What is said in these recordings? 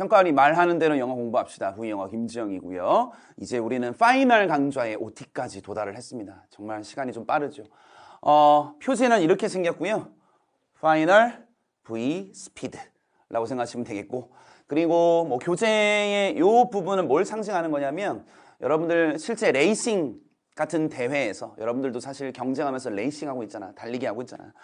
평가원이 말하는 대로 영어 공부합시다. 부영어 김지영이고요. 이제 우리는 파이널 강좌의 OT까지 도달을 했습니다. 정말 시간이 좀 빠르죠. 표지는 이렇게 생겼고요. 파이널 V 스피드라고 생각하시면 되겠고, 그리고 뭐 교재의 이 부분은 뭘 상징하는 거냐면 여러분들 실제 레이싱 같은 대회에서 여러분들도 사실 경쟁하면서 레이싱하고 있잖아. 달리기 하고 있잖아.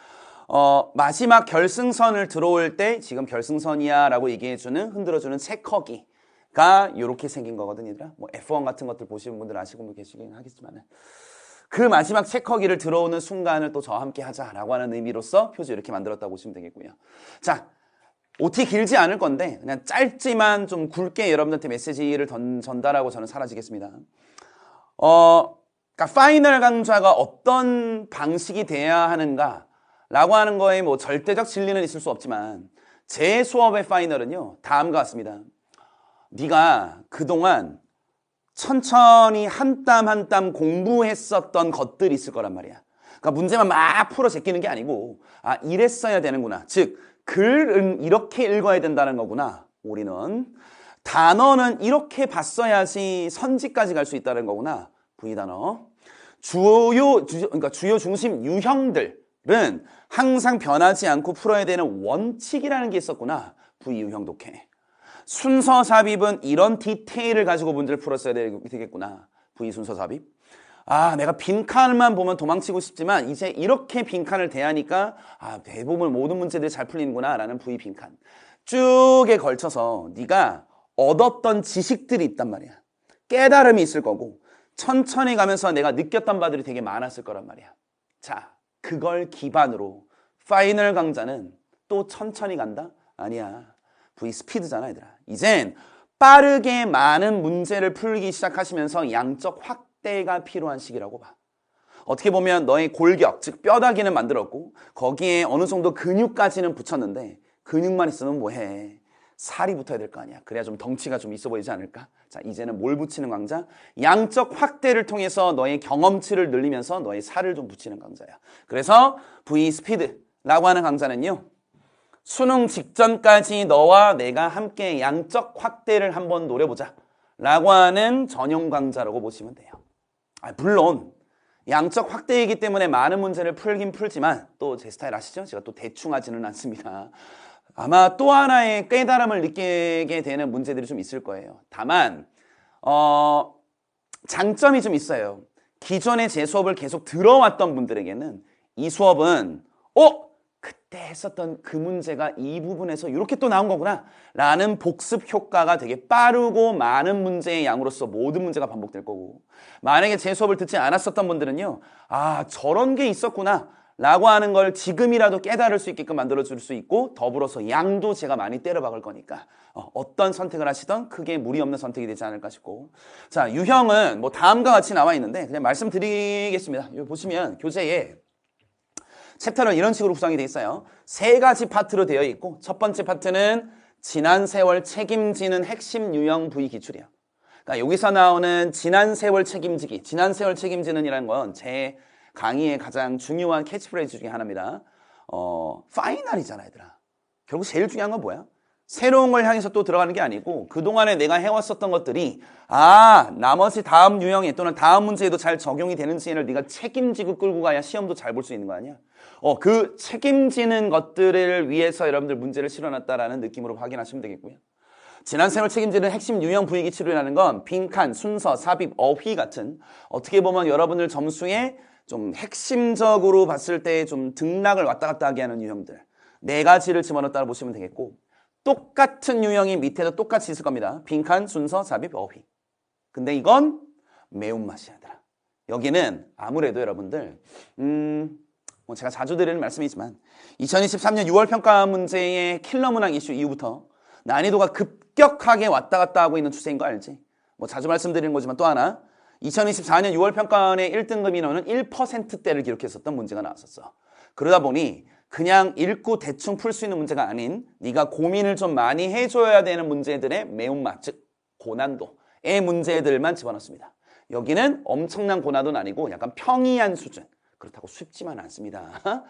마지막 결승선을 들어올 때 지금 결승선이야 라고 얘기해주는 흔들어주는 체커기가 이렇게 생긴 거거든요. 얘들아. 뭐 F1 같은 것들 보시는 분들 아시고 계시긴 하겠지만 그 마지막 체커기를 들어오는 순간을 또 저와 함께 하자라고 하는 의미로서 표지 이렇게 만들었다고 보시면 되겠고요. 자, OT 길지 않을 건데 그냥 짧지만 좀 굵게 여러분들한테 메시지를 전달하고 저는 사라지겠습니다. 그러니까 파이널 강좌가 어떤 방식이 돼야 하는가 라고 하는 거에 뭐 절대적 진리는 있을 수 없지만 제 수업의 파이널은요 다음과 같습니다. 네가 그동안 천천히 한 땀 한 땀 공부했었던 것들이 있을 거란 말이야. 그러니까 문제만 막 풀어 제끼는 게 아니고 이랬어야 되는구나. 즉 글은 이렇게 읽어야 된다는 거구나. 우리는 단어는 이렇게 봤어야지 선지까지 갈 수 있다는 거구나. V단어. 그러니까 주요 중심 유형들은 항상 변하지 않고 풀어야 되는 원칙이라는 게 있었구나. V 유형 독해. 순서 삽입은 이런 디테일을 가지고 문제를 풀었어야 되겠구나. V 순서 삽입. 내가 빈칸만 보면 도망치고 싶지만 이제 이렇게 빈칸을 대하니까 대부분 모든 문제들이 잘 풀리는구나 라는 V 빈칸. 쭉에 걸쳐서 네가 얻었던 지식들이 있단 말이야. 깨달음이 있을 거고 천천히 가면서 내가 느꼈던 바들이 되게 많았을 거란 말이야. 자, 그걸 기반으로 파이널 강좌는 또 천천히 간다? 아니야. V 스피드잖아, 얘들아. 이젠 빠르게 많은 문제를 풀기 시작하시면서 양적 확대가 필요한 시기라고 봐. 어떻게 보면 너의 골격, 즉 뼈다귀는 만들었고 거기에 어느 정도 근육까지는 붙였는데 근육만 있으면 뭐해? 살이 붙어야 될 거 아니야. 그래야 좀 덩치가 좀 있어 보이지 않을까? 자, 이제는 뭘 붙이는 강좌? 양적 확대를 통해서 너의 경험치를 늘리면서 너의 살을 좀 붙이는 강좌야. 그래서 V 스피드라고 하는 강좌는요. 수능 직전까지 너와 내가 함께 양적 확대를 한번 노려보자 라고 하는 전용 강좌라고 보시면 돼요. 물론 양적 확대이기 때문에 많은 문제를 풀긴 풀지만 또 제 스타일 아시죠? 제가 또 대충 하지는 않습니다. 아마 또 하나의 깨달음을 느끼게 되는 문제들이 좀 있을 거예요. 다만 장점이 좀 있어요. 기존에 제 수업을 계속 들어왔던 분들에게는 이 수업은 그때 했었던 그 문제가 이 부분에서 이렇게 또 나온 거구나 라는 복습 효과가 되게 빠르고 많은 문제의 양으로서 모든 문제가 반복될 거고, 만약에 제 수업을 듣지 않았었던 분들은요 저런 게 있었구나 라고 하는 걸 지금이라도 깨달을 수 있게끔 만들어줄 수 있고, 더불어서 양도 제가 많이 때려박을 거니까 어떤 선택을 하시던 크게 무리 없는 선택이 되지 않을까 싶고, 자, 유형은 뭐 다음과 같이 나와 있는데 그냥 말씀드리겠습니다. 여기 보시면 교재에 챕터는 이런 식으로 구성이 되어 있어요. 3가지 파트로 되어 있고, 첫 번째 파트는 지난 세월 책임지는 핵심 유형 V 기출이에요. 그러니까 여기서 나오는 지난 세월 책임지기, 지난 세월 책임지는 이라는 건 제 강의의 가장 중요한 캐치프레이즈 중에 하나입니다. 파이널이잖아, 얘들아. 결국 제일 중요한 건 뭐야? 새로운 걸 향해서 또 들어가는 게 아니고 그동안에 내가 해왔었던 것들이 나머지 다음 유형에 또는 다음 문제에도 잘 적용이 되는지를 네가 책임지고 끌고 가야 시험도 잘 볼 수 있는 거 아니야? 그 책임지는 것들을 위해서 여러분들 문제를 실어놨다라는 느낌으로 확인하시면 되겠고요. 지난 세월 책임지는 핵심 유형 V 기출이라는 건 빈칸, 순서, 삽입, 어휘 같은 어떻게 보면 여러분들 점수에 좀 핵심적으로 봤을 때 좀 등락을 왔다 갔다 하게 하는 유형들 4가지를 집어넣었다고 보시면 되겠고, 똑같은 유형이 밑에도 똑같이 있을 겁니다. 빈칸, 순서, 삽입, 어휘. 근데 이건 매운맛이야, 얘들아. 여기는 아무래도 여러분들 제가 자주 드리는 말씀이지만 2023년 6월 평가 문제의 킬러 문항 이슈 이후부터 난이도가 급격하게 왔다 갔다 하고 있는 추세인 거 알지? 자주 말씀드리는 거지만 또 하나, 2024년 6월 평가원의 1등급 인원은 1%대를 기록했었던 문제가 나왔었어. 그러다 보니 그냥 읽고 대충 풀 수 있는 문제가 아닌 네가 고민을 좀 많이 해줘야 되는 문제들의 매운맛, 즉 고난도의 문제들만 집어넣습니다. 여기는 엄청난 고난도는 아니고 약간 평이한 수준, 그렇다고 쉽지만 않습니다.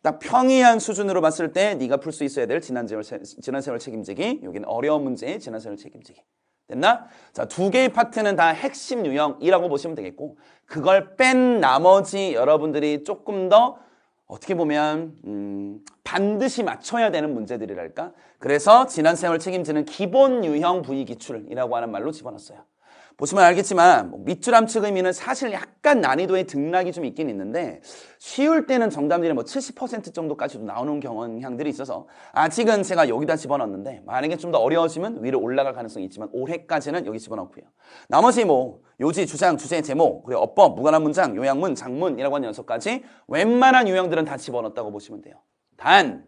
딱 평이한 수준으로 봤을 때 네가 풀 수 있어야 될 지난세월 책임지기, 여기는 어려운 문제의 지난세월 책임지기. 됐나? 자, 두 개의 파트는 다 핵심 유형이라고 보시면 되겠고, 그걸 뺀 나머지 여러분들이 조금 더 어떻게 보면 반드시 맞춰야 되는 문제들이랄까? 그래서 지난세월 책임지는 기본 유형 부위 기출이라고 하는 말로 집어넣었어요. 보시면 알겠지만 밑줄 함축 의미는 사실 약간 난이도의 등락이 좀 있긴 있는데 쉬울 때는 정답률이 70% 정도까지도 나오는 경향들이 있어서 아직은 제가 여기다 집어넣었는데 만약에 좀 더 어려워지면 위로 올라갈 가능성이 있지만 올해까지는 여기 집어넣고요. 나머지 요지, 주장, 주제, 제목, 그리고 어법, 무관한 문장, 요약문, 장문이라고 하는 6가지 웬만한 유형들은 다 집어넣었다고 보시면 돼요. 단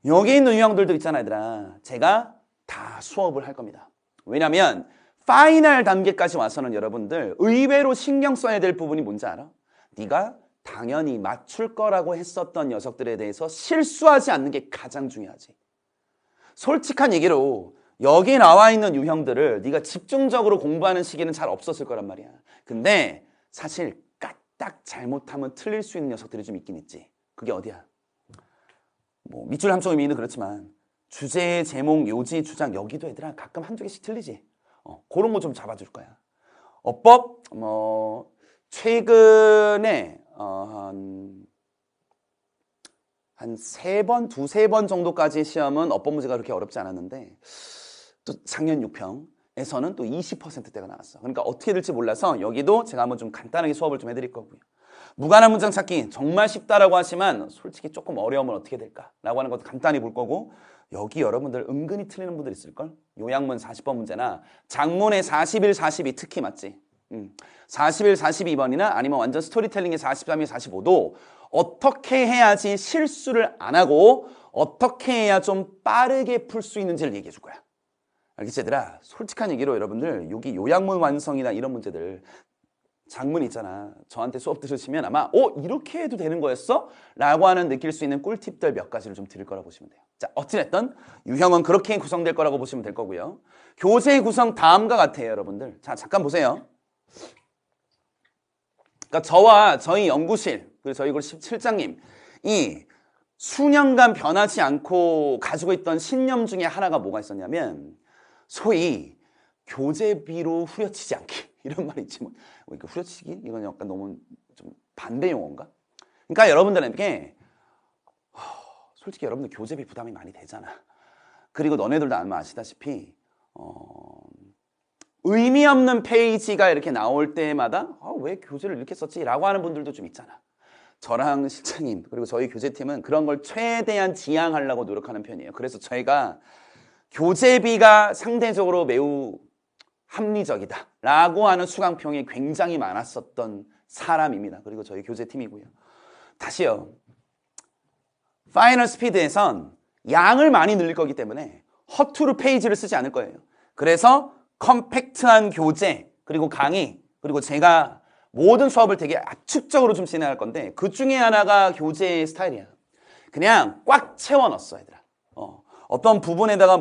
여기 있는 유형들도 있잖아 얘들아. 제가 다 수업을 할 겁니다. 왜냐면 파이널 단계까지 와서는 여러분들 의외로 신경 써야 될 부분이 뭔지 알아? 네가 당연히 맞출 거라고 했었던 녀석들에 대해서 실수하지 않는 게 가장 중요하지. 솔직한 얘기로 여기 나와 있는 유형들을 네가 집중적으로 공부하는 시기는 잘 없었을 거란 말이야. 근데 사실 까딱 잘못하면 틀릴 수 있는 녀석들이 좀 있긴 있지. 그게 어디야? 밑줄 함축 의미는 그렇지만 주제, 제목, 요지, 주장 여기도 얘들아 가끔 한두 개씩 틀리지. 그런 거 좀 잡아줄 거야. 어법, 최근에, 한 3번, 두세 번 정도까지의 시험은 어법 문제가 그렇게 어렵지 않았는데, 또 작년 6평에서는 또 20%대가 나왔어. 그러니까 어떻게 될지 몰라서 여기도 제가 한번 좀 간단하게 수업을 좀 해드릴 거고요. 무관한 문장 찾기 정말 쉽다라고 하지만 솔직히 조금 어려우면 어떻게 될까라고 하는 것도 간단히 볼 거고 여기 여러분들 은근히 틀리는 분들 있을걸? 요약문 40번 문제나 장문의 41, 42 특히 맞지? 41, 42번이나 아니면 완전 스토리텔링의 43이 45도 어떻게 해야지 실수를 안 하고 어떻게 해야 좀 빠르게 풀 수 있는지를 얘기해 줄 거야. 알겠지 얘들아? 솔직한 얘기로 여러분들 여기 요약문 완성이나 이런 문제들 장문 있잖아. 저한테 수업 들으시면 아마 이렇게 해도 되는 거였어? 라고 하는 느낄 수 있는 꿀팁들 몇 가지를 좀 드릴 거라고 보시면 돼요. 자, 어찌됐든 유형은 그렇게 구성될 거라고 보시면 될 거고요. 교재 구성 다음과 같아요, 여러분들. 자, 잠깐 보세요. 그러니까 저와 저희 연구실, 그리고 저희 실장님 이 수년간 변하지 않고 가지고 있던 신념 중에 하나가 뭐가 있었냐면 소위 교재비로 후려치지 않기. 이런 말이 있지 뭐. 이거 후려치기? 이건 약간 너무 좀 반대 용어인가? 그러니까 여러분들에게 솔직히 여러분들 교재비 부담이 많이 되잖아. 그리고 너네들도 아마 아시다시피 의미 없는 페이지가 이렇게 나올 때마다 왜 교재를 이렇게 썼지? 라고 하는 분들도 좀 있잖아. 저랑 실장님 그리고 저희 교재팀은 그런 걸 최대한 지양하려고 노력하는 편이에요. 그래서 저희가 교재비가 상대적으로 매우 합리적이다 라고 하는 수강평이 굉장히 많았었던 사람입니다. 그리고 저희 교재팀이고요. 다시요. 파이널 스피드에선 양을 많이 늘릴 거기 때문에 허투루 페이지를 쓰지 않을 거예요. 그래서 컴팩트한 교재 그리고 강의 그리고 제가 모든 수업을 되게 압축적으로 좀 진행할 건데 그 중에 하나가 교재 스타일이야. 그냥 꽉 채워 넣었어 얘들아. 어떤 부분에다가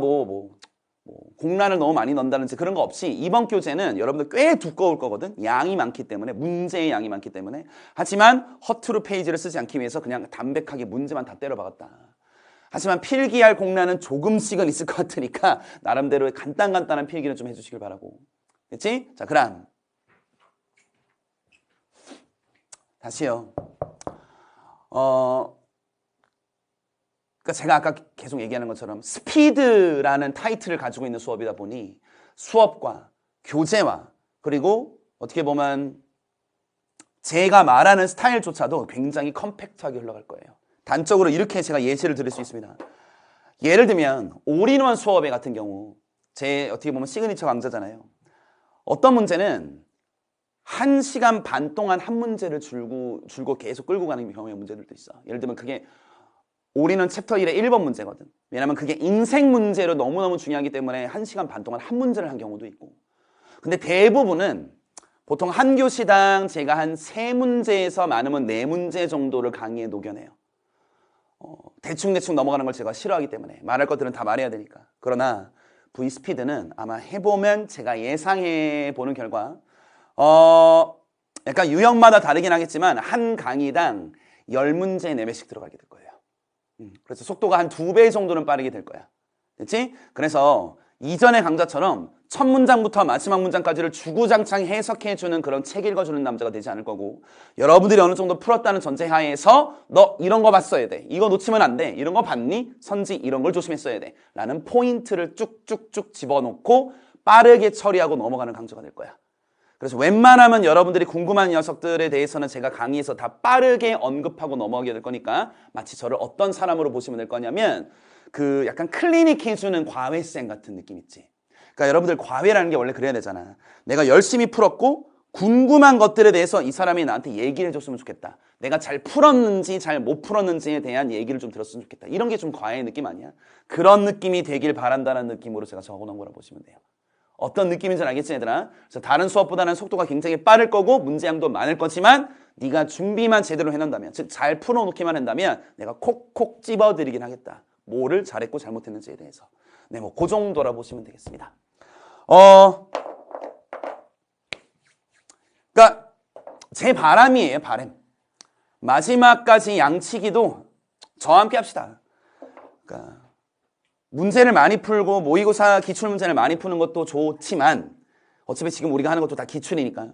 공란을 너무 많이 넣는다든지 그런 거 없이 이번 교재는 여러분들 꽤 두꺼울 거거든. 양이 많기 때문에 문제의 양이 많기 때문에 하지만 허투루 페이지를 쓰지 않기 위해서 그냥 담백하게 문제만 다 때려 박았다. 하지만 필기할 공란은 조금씩은 있을 것 같으니까 나름대로 간단한 필기는 좀 해주시길 바라고. 됐지? 자, 그럼 다시요. 그러니까 제가 아까 계속 얘기하는 것처럼 스피드라는 타이틀을 가지고 있는 수업이다 보니 수업과 교재와 그리고 어떻게 보면 제가 말하는 스타일조차도 굉장히 컴팩트하게 흘러갈 거예요. 단적으로 이렇게 제가 예시를 드릴 수 있습니다. 예를 들면 올인원 수업에 같은 경우 제 어떻게 보면 시그니처 강좌잖아요. 어떤 문제는 1시간 반 동안 한 문제를 줄고 계속 끌고 가는 경우의 문제들도 있어. 예를 들면 그게 올인원 챕터 1의 1번 문제거든. 왜냐면 그게 인생 문제로 너무너무 중요하기 때문에 1시간 반 동안 한 문제를 한 경우도 있고. 근데 대부분은 보통 한 교시당 제가 한 3문제에서 많으면 4문제 정도를 강의에 녹여내요. 대충 넘어가는 걸 제가 싫어하기 때문에 말할 것들은 다 말해야 되니까. 그러나 V스피드는 아마 해보면 제가 예상해 보는 결과 약간 유형마다 다르긴 하겠지만 한 강의당 10문제 내외씩 들어가게 될 거예요. 그래서 속도가 한 2배 정도는 빠르게 될 거야. 됐지? 그래서 이전의 강좌처럼 첫 문장부터 마지막 문장까지를 주구장창 해석해주는 그런 책 읽어주는 남자가 되지 않을 거고, 여러분들이 어느 정도 풀었다는 전제하에서 너 이런 거 봤어야 돼, 이거 놓치면 안 돼, 이런 거 봤니? 선지 이런 걸 조심했어야 돼 라는 포인트를 쭉쭉쭉 집어넣고 빠르게 처리하고 넘어가는 강좌가 될 거야. 그래서 웬만하면 여러분들이 궁금한 녀석들에 대해서는 제가 강의에서 다 빠르게 언급하고 넘어가게 될 거니까, 마치 저를 어떤 사람으로 보시면 될 거냐면 그 약간 클리닉 해주는 과외생 같은 느낌 있지. 그러니까 여러분들 과외라는 게 원래 그래야 되잖아. 내가 열심히 풀었고 궁금한 것들에 대해서 이 사람이 나한테 얘기를 해줬으면 좋겠다. 내가 잘 풀었는지 잘 못 풀었는지에 대한 얘기를 좀 들었으면 좋겠다. 이런 게 좀 과외의 느낌 아니야? 그런 느낌이 되길 바란다는 느낌으로 제가 적어놓은 거라 보시면 돼요. 어떤 느낌인지 알겠지, 얘들아? 그래서 다른 수업보다는 속도가 굉장히 빠를 거고 문제량도 많을 거지만 네가 준비만 제대로 해놓는다면, 즉 잘 풀어놓기만 한다면 내가 콕콕 집어드리긴 하겠다. 뭐를 잘했고 잘못했는지에 대해서. 네, 뭐 그 정도라 보시면 되겠습니다. 그러니까 제 바람이에요, 바람. 마지막까지 양치기도 저와 함께 합시다. 그러니까 문제를 많이 풀고 모의고사 기출문제를 많이 푸는 것도 좋지만 어차피 지금 우리가 하는 것도 다 기출이니까요.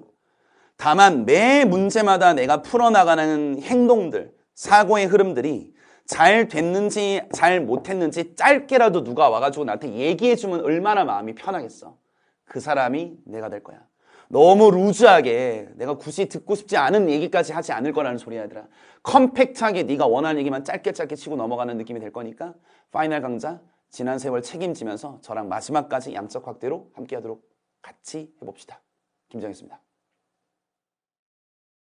다만 매 문제마다 내가 풀어나가는 행동들, 사고의 흐름들이 잘 됐는지 잘 못했는지 짧게라도 누가 와가지고 나한테 얘기해주면 얼마나 마음이 편하겠어. 그 사람이 내가 될 거야. 너무 루즈하게 내가 굳이 듣고 싶지 않은 얘기까지 하지 않을 거라는 소리야, 얘들아. 컴팩트하게 네가 원하는 얘기만 짧게 치고 넘어가는 느낌이 될 거니까 파이널 강좌 지난 세월 책임지면서 저랑 마지막까지 양적 확대로 함께 하도록 같이 해봅시다. 김정희였습니다.